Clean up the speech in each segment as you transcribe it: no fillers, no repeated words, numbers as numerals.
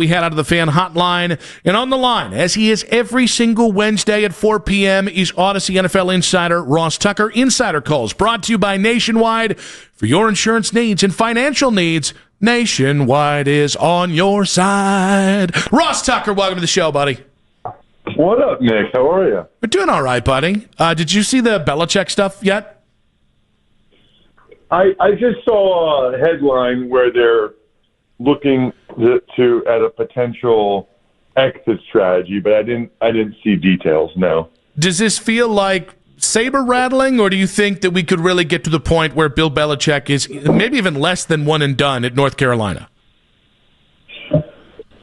we had out of the fan hotline. And on the line, as he is every single Wednesday at 4 p.m., is Odyssey NFL insider Ross Tucker. Insider Calls brought to you by Nationwide. For your insurance needs and financial needs, Nationwide is on your side. Ross Tucker, welcome to the show, buddy. What up, Nick? How are you? We're doing all right, buddy. Did you see the Belichick stuff yet? I just saw a headline where they're looking at a potential exit strategy, but I didn't see details. No. Does this feel like saber rattling, or do you think that we could really get to the point where Bill Belichick is maybe even less than one and done at North Carolina?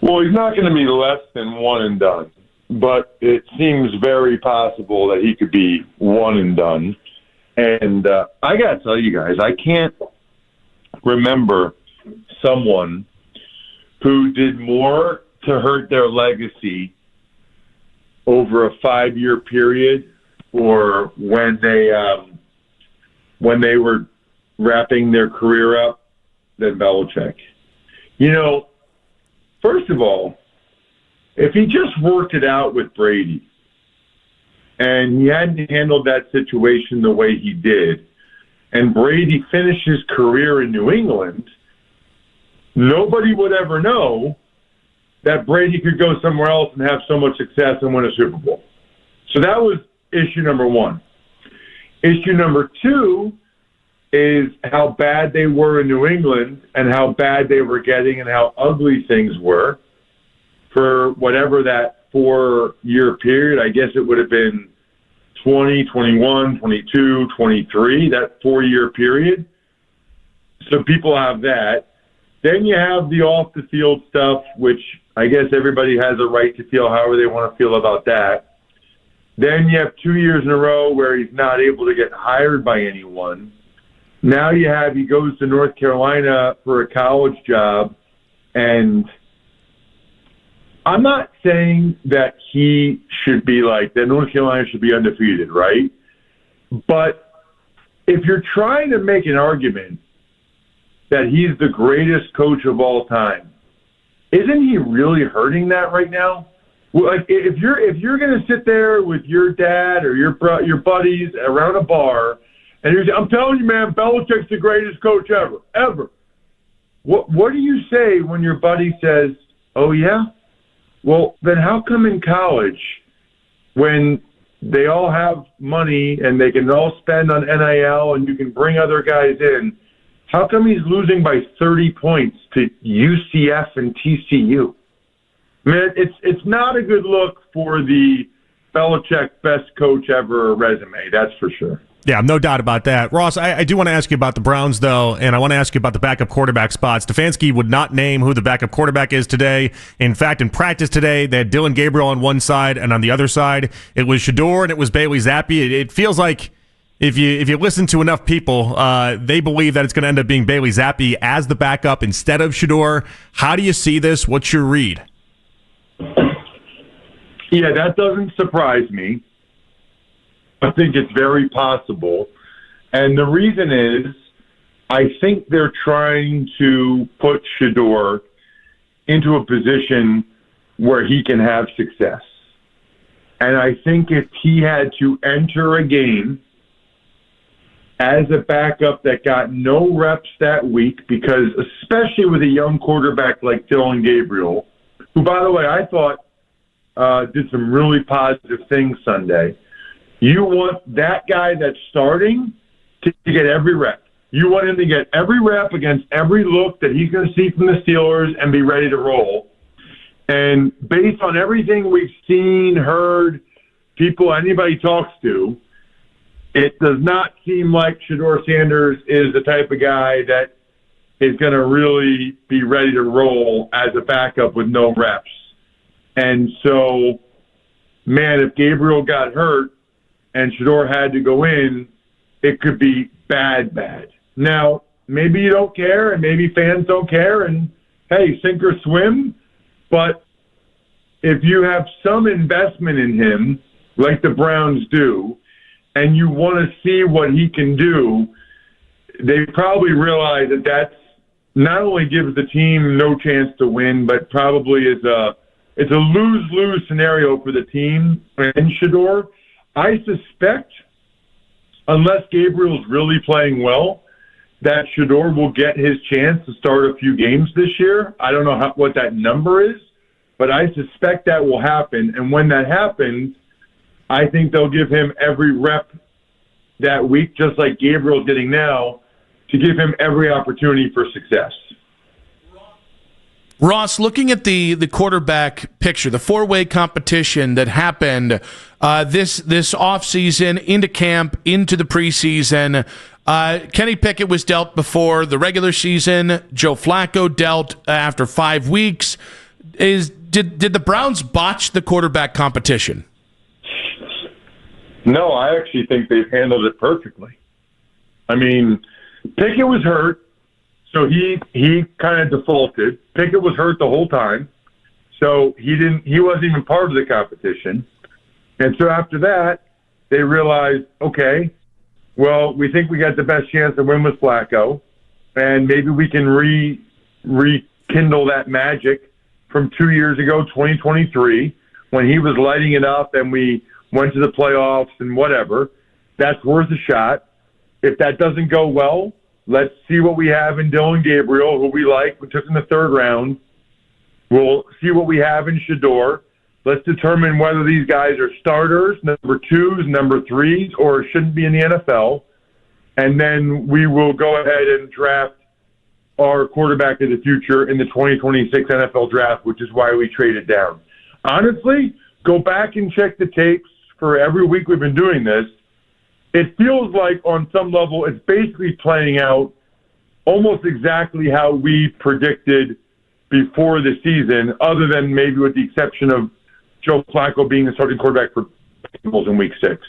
Well, he's not going to be less than one and done, but it seems very possible that he could be one and done. And I got to tell you guys, I can't remember someone who did more to hurt their legacy over a 5-year period, or when they were wrapping their career up, than Belichick. You know, first of all, if he just worked it out with Brady and he hadn't handled that situation the way he did, and Brady finished his career in New England, nobody would ever know that Brady could go somewhere else and have so much success and win a Super Bowl. So that was issue number one. Issue number two is how bad they were in New England and how bad they were getting and how ugly things were for whatever that 4-year period. I guess it would have been 20, 21, 22, 23, that 4-year period. So people have that. Then you have the off-the-field stuff, which I guess everybody has a right to feel however they want to feel about that. Then you have 2 years in a row where he's not able to get hired by anyone. Now he goes to North Carolina for a college job, and I'm not saying that he should be that North Carolina should be undefeated, right? But if you're trying to make an argument that he's the greatest coach of all time, isn't he really hurting that right now? Like, if you're going to sit there with your dad or your buddies around a bar and you're saying, I'm telling you, man, Belichick's the greatest coach ever. What do you say when your buddy says, oh, yeah? Well, then how come in college, when they all have money and they can all spend on NIL and you can bring other guys in, how come he's losing by 30 points to UCF and TCU? Man, it's not a good look for the Belichick best coach ever resume, that's for sure. Yeah, no doubt about that. Ross, I do want to ask you about the Browns, though, and I want to ask you about the backup quarterback spot. Stefanski would not name who the backup quarterback is today. In fact, in practice today, they had Dillon Gabriel on one side, and on the other side, it was Shedeur and it was Bailey Zappi. It feels like if you listen to enough people, they believe that it's going to end up being Bailey Zappi as the backup instead of Shedeur. How do you see this? What's your read? Yeah, that doesn't surprise me. I think it's very possible. And the reason is I think they're trying to put Shedeur into a position where he can have success. And I think if he had to enter a game as a backup that got no reps that week, because especially with a young quarterback like Dillon Gabriel, who, by the way, I thought did some really positive things Sunday. You want that guy that's starting to get every rep. You want him to get every rep against every look that he's going to see from the Steelers and be ready to roll. And based on everything we've seen, heard, anybody talks to, it does not seem like Shedeur Sanders is the type of guy that is going to really be ready to roll as a backup with no reps. And so, man, if Gabriel got hurt and Shedeur had to go in, it could be bad. Now, maybe you don't care, and maybe fans don't care, and, hey, sink or swim. But if you have some investment in him, like the Browns do, and you want to see what he can do, they probably realize that that's not only gives the team no chance to win, but probably it's a lose-lose scenario for the team and Shedeur. I suspect, unless Gabriel's really playing well, that Shedeur will get his chance to start a few games this year. I don't know what that number is, but I suspect that will happen. And when that happens, I think they'll give him every rep that week, just like Gabriel's getting now, to give him every opportunity for success. Ross, looking at the quarterback picture, the four-way competition that happened this offseason, into camp, into the preseason, Kenny Pickett was dealt before the regular season. Joe Flacco dealt after 5 weeks. Did the Browns botch the quarterback competition? No, I actually think they've handled it perfectly. I mean, Pickett was hurt, so he kind of defaulted. Pickett was hurt the whole time, so he wasn't even part of the competition. And so after that, they realized, okay, well, we think we got the best chance to win with Flacco, and maybe we can rekindle that magic from 2 years ago, 2023, when he was lighting it up and we went to the playoffs and whatever. That's worth a shot. If that doesn't go well, let's see what we have in Dillon Gabriel, who we like. We took in the third round. We'll see what we have in Shedeur. Let's determine whether these guys are starters, number twos, number threes, or shouldn't be in the NFL. And then we will go ahead and draft our quarterback of the future in the 2026 NFL draft, which is why we traded down. Honestly, go back and check the tapes for every week we've been doing this. It feels like on some level it's basically playing out almost exactly how we predicted before the season, other than maybe with the exception of Joe Flacco being the starting quarterback for Bengals in Week 6.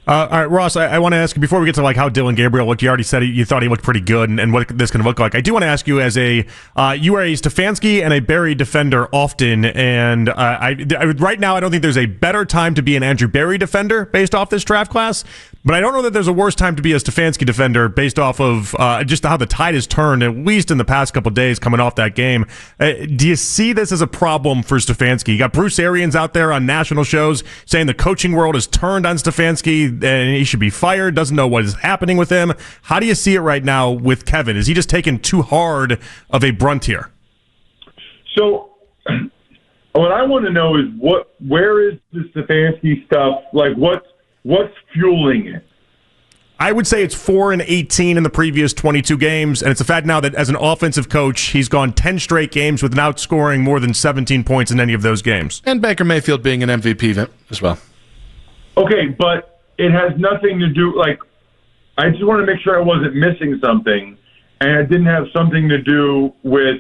All right, Ross, I want to ask you, before we get to like how Dillon Gabriel looked, you already said you thought he looked pretty good and what this can look like. I do want to ask you, as you are a Stefanski and a Berry defender often, and right now I don't think there's a better time to be an Andrew Berry defender based off this draft class, but I don't know that there's a worse time to be a Stefanski defender based off of just how the tide has turned, at least in the past couple of days coming off that game. Do you see this as a problem for Stefanski? You got Bruce Arians out there on national shows saying the coaching world has turned on Stefanski and he should be fired, doesn't know what is happening with him. How do you see it right now with Kevin? Is he just taking too hard of a brunt here? So what I want to know is where is the Stefanski stuff? Like what's fueling it? I would say it's 4-18 in the previous 22 games, and it's a fact now that as an offensive coach, he's gone 10 straight games without scoring more than 17 points in any of those games. And Baker Mayfield being an MVP as well. Okay, but it has nothing to do, like, I just want to make sure I wasn't missing something, and it didn't have something to do with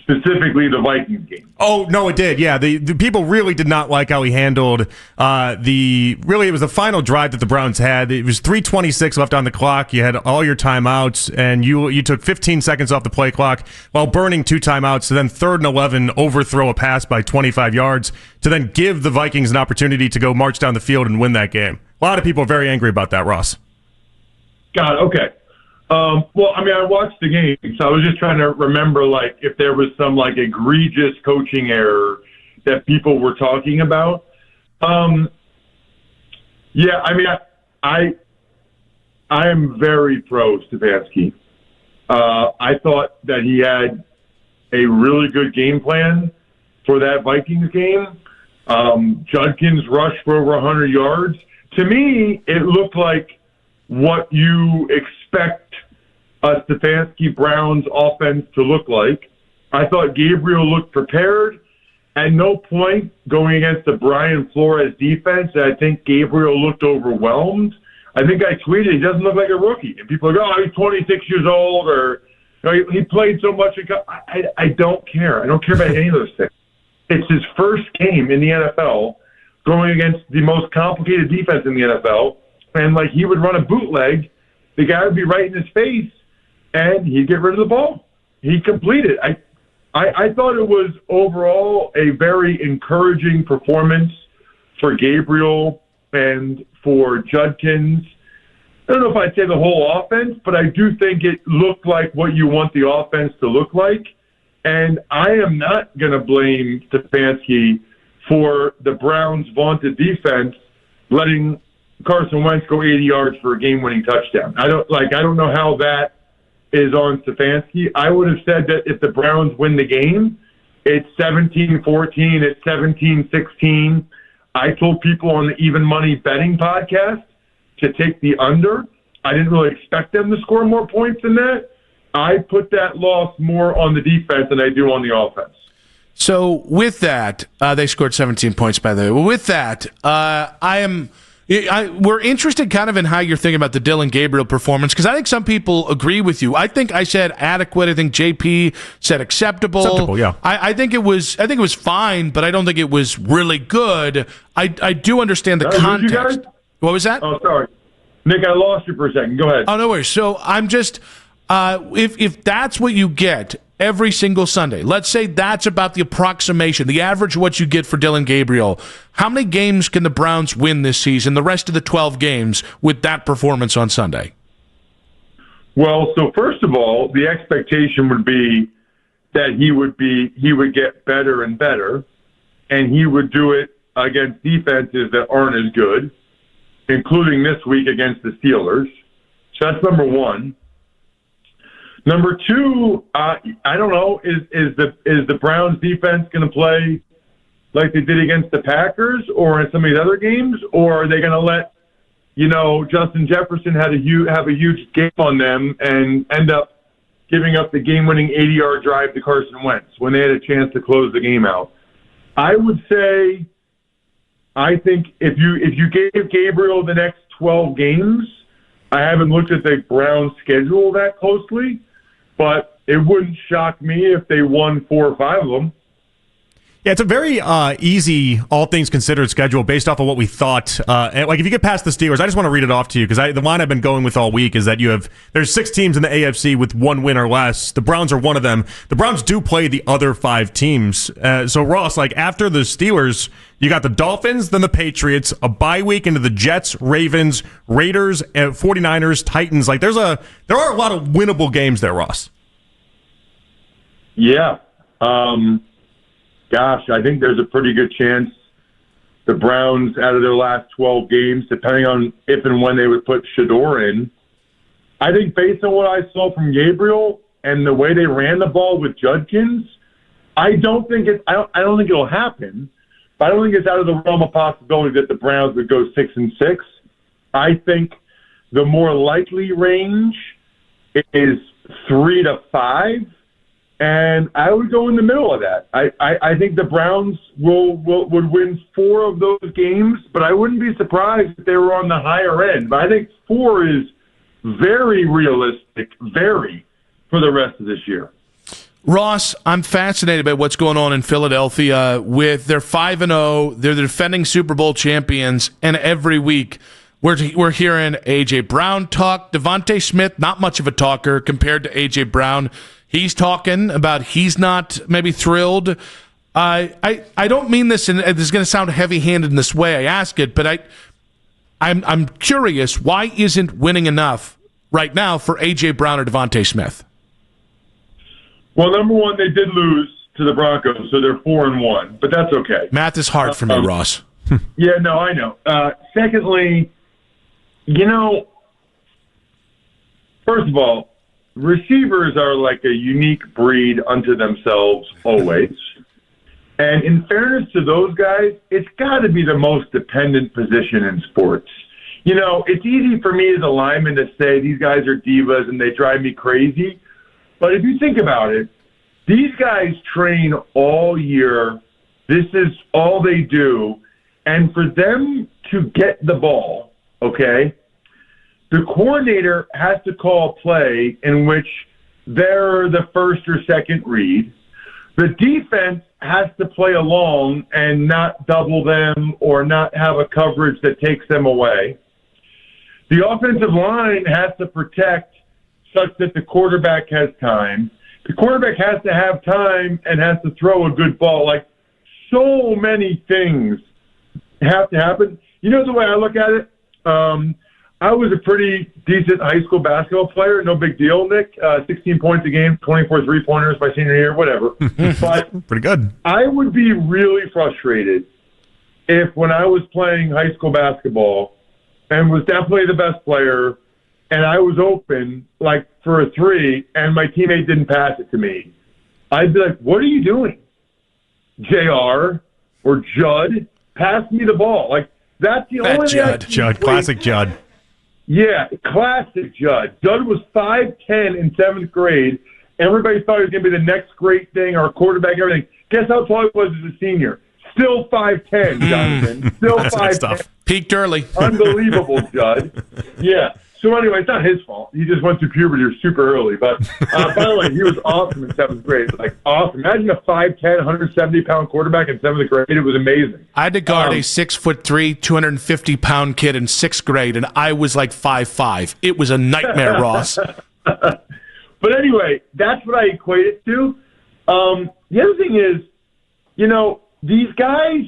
specifically the Vikings game. Oh, no, it did. Yeah, the people really did not like how he handled it was the final drive that the Browns had. It was 3:26 left on the clock. You had all your timeouts, and you took 15 seconds off the play clock while burning 2 timeouts to then 3rd and 11 overthrow a pass by 25 yards to then give the Vikings an opportunity to go march down the field and win that game. A lot of people are very angry about that, Ross. Got it. Okay. Well, I mean, I watched the game, so I was just trying to remember, like, if there was some, like, egregious coaching error that people were talking about. Yeah, I mean, I am very pro Stefanski. I thought that he had a really good game plan for that Vikings game. Judkins rushed for over 100 yards. To me, it looked like what you expect a Stefanski Browns offense to look like. I thought Gabriel looked prepared. At no point going against the Brian Flores defense, I think Gabriel looked overwhelmed. I think I tweeted, he doesn't look like a rookie. And people are like, oh, he's 26 years old, or he played so much. I don't care. I don't care about any of those things. It's his first game in the NFL going against the most complicated defense in the NFL. And, like, he would run a bootleg. The guy would be right in his face, and he'd get rid of the ball. He completed. I thought it was overall a very encouraging performance for Gabriel and for Judkins. I don't know if I'd say the whole offense, but I do think it looked like what you want the offense to look like. And I am not going to blame Stefanski for the Browns' vaunted defense letting Carson Wentz go 80 yards for a game-winning touchdown. I don't know how that is on Stefanski. I would have said that if the Browns win the game, it's 17-14, it's 17-16. I told people on the Even Money Betting podcast to take the under. I didn't really expect them to score more points than that. I put that loss more on the defense than I do on the offense. So with that, they scored 17 points, by the way. With that, we're interested kind of in how you're thinking about the Dillon Gabriel performance, because I think some people agree with you. I think I said adequate. I think JP said acceptable. Acceptable, yeah. I think it was fine, but I don't think it was really good. I do understand the context. What was that? Oh, sorry. Nick, I lost you for a second. Go ahead. Oh, no worries. So I'm just, if that's what you get every single Sunday, let's say that's about the approximation, the average of what you get for Dillon Gabriel, how many games can the Browns win this season, the rest of the 12 games, with that performance on Sunday? Well, so first of all, the expectation would be that he would get better and better, and he would do it against defenses that aren't as good, including this week against the Steelers. So that's number one. Number two, I don't know, is the Browns defense going to play like they did against the Packers or in some of these other games, or are they going to let, Justin Jefferson have a huge game on them and end up giving up the game-winning 80-yard drive to Carson Wentz when they had a chance to close the game out? I would say, I think if you gave Gabriel the next 12 games, I haven't looked at the Browns' schedule that closely, but it wouldn't shock me if they won 4 or 5 of them. Yeah, it's a very easy, all things considered, schedule based off of what we thought. And if you get past the Steelers, I just want to read it off to you, because the line I've been going with all week is that there's 6 teams in the AFC with 1 win or less. The Browns are one of them. The Browns do play the other 5 teams. So Ross, after the Steelers, you got the Dolphins, then the Patriots, a bye week into the Jets, Ravens, Raiders, 49ers, Titans. There are a lot of winnable games there, Ross. Yeah. Gosh, I think there's a pretty good chance the Browns, out of their last 12 games, depending on if and when they would put Shedeur in, I think based on what I saw from Gabriel and the way they ran the ball with Judkins, I don't think it'll happen, but I don't think it's out of the realm of possibility that the Browns would go 6-6. I think the more likely range is 3-5. And I would go in the middle of that. I think the Browns would win 4 of those games, but I wouldn't be surprised if they were on the higher end. But I think 4 is very realistic, for the rest of this year. Ross, I'm fascinated by what's going on in Philadelphia with their 5-0. They're the defending Super Bowl champions, and every week we're hearing A.J. Brown talk. Devontae Smith, not much of a talker compared to A.J. Brown. He's talking about he's not maybe thrilled. I don't mean this, and this is going to sound heavy-handed in this way I ask it, but I'm curious, why isn't winning enough right now for A.J. Brown or Devontae Smith? Well, number one, they did lose to the Broncos, so they're 4-1, but that's okay. Math is hard for me, Ross. Yeah, no, I know. Secondly, first of all, receivers are like a unique breed unto themselves always. And in fairness to those guys, it's got to be the most dependent position in sports. It's easy for me as a lineman to say these guys are divas and they drive me crazy. But if you think about it, these guys train all year. This is all they do. And for them to get the ball, okay, the coordinator has to call a play in which they're the first or second read. The defense has to play along and not double them or not have a coverage that takes them away. The offensive line has to protect such that the quarterback has time. The quarterback has to have time and has to throw a good ball. So many things have to happen. The way I look at it, I was a pretty decent high school basketball player. No big deal, Nick. 16 points a game, 24 three-pointers my senior year, whatever. But pretty good. I would be really frustrated if when I was playing high school basketball and was definitely the best player and I was open, like, for a three and my teammate didn't pass it to me. I'd be like, what are you doing? JR or Judd, pass me the ball. Like, that's the only thing. Judd, classic Judd. Yeah, classic Judd. Judd was 5'10" in 7th grade. Everybody thought he was going to be the next great thing, our quarterback, everything. Guess how tall he was as a senior? Still 5'10", Jonathan. Still 5'10". Peaked early. Unbelievable, Judd. Yeah. So anyway, it's not his fault. He just went through puberty super early. But by the way, he was awesome in 7th grade. Like, awesome. Imagine a 5'10", 170-pound quarterback in 7th grade. It was amazing. I had to guard a 6'3", 250-pound kid in 6th grade, and I was like 5'5". It was a nightmare, Ross. But anyway, that's what I equate it to. The other thing is, you know, these guys,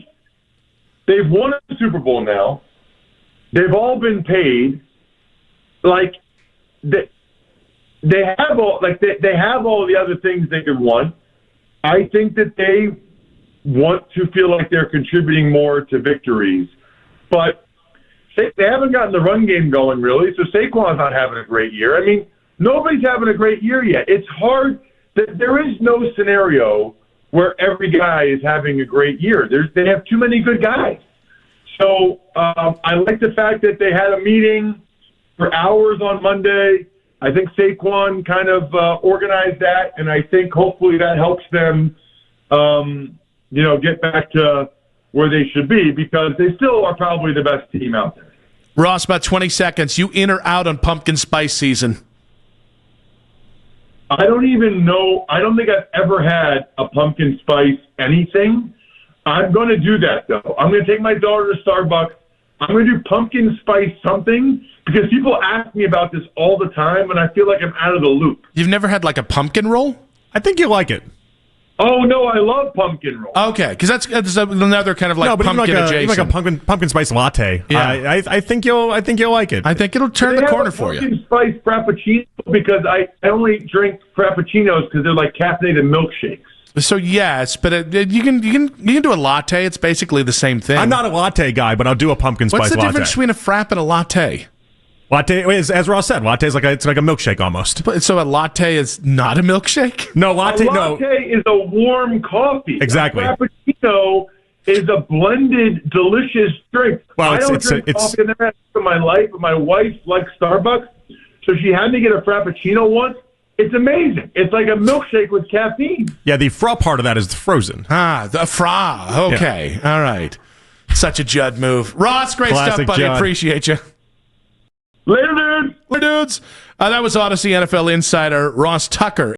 they've won a Super Bowl now. They've all been paid. Like, they have all they have all the other things they could want. I think that they want to feel like they're contributing more to victories, but they haven't gotten the run game going really. So Saquon's not having a great year. I mean, nobody's having a great year yet. It's hard. There is no scenario where every guy is having a great year. They have too many good guys. So I like the fact that they had a meeting for hours on Monday. I think Saquon kind of organized that, and I think hopefully that helps them, get back to where they should be because they still are probably the best team out there. Ross, about 20 seconds. You in or out on pumpkin spice season? I don't even know. I don't think I've ever had a pumpkin spice anything. I'm going to do that, though. I'm going to take my daughter to Starbucks. I'm going to do pumpkin spice something because people ask me about this all the time, and I feel like I'm out of the loop. You've never had like a pumpkin roll? I think you like it. Oh, no, I love pumpkin roll. Okay, because that's another kind of like pumpkin adjacent. Like a pumpkin spice latte. Yeah. I think you'll like it. I think it'll turn the corner for you. Pumpkin spice frappuccino because I only drink frappuccinos because they're like caffeinated milkshakes. So yes, but you can do a latte. It's basically the same thing. I'm not a latte guy, but I'll do a pumpkin spice latte. What's the difference between a frap and a latte? Latte, as Ross said, latte is it's like a milkshake almost. So a latte is not a milkshake? No, latte is a warm coffee. Exactly. A frappuccino is a blended, delicious drink. Well, I don't drink coffee in my life, but my wife likes Starbucks, so she had me get a frappuccino once. It's amazing. It's like a milkshake with caffeine. Yeah, the fra part of that is frozen. The fra. Okay. Yeah. All right. Such a Judd move. Ross, great Classic stuff, buddy. Judd. Appreciate you. Later, dudes. That was Odyssey NFL insider Ross Tucker.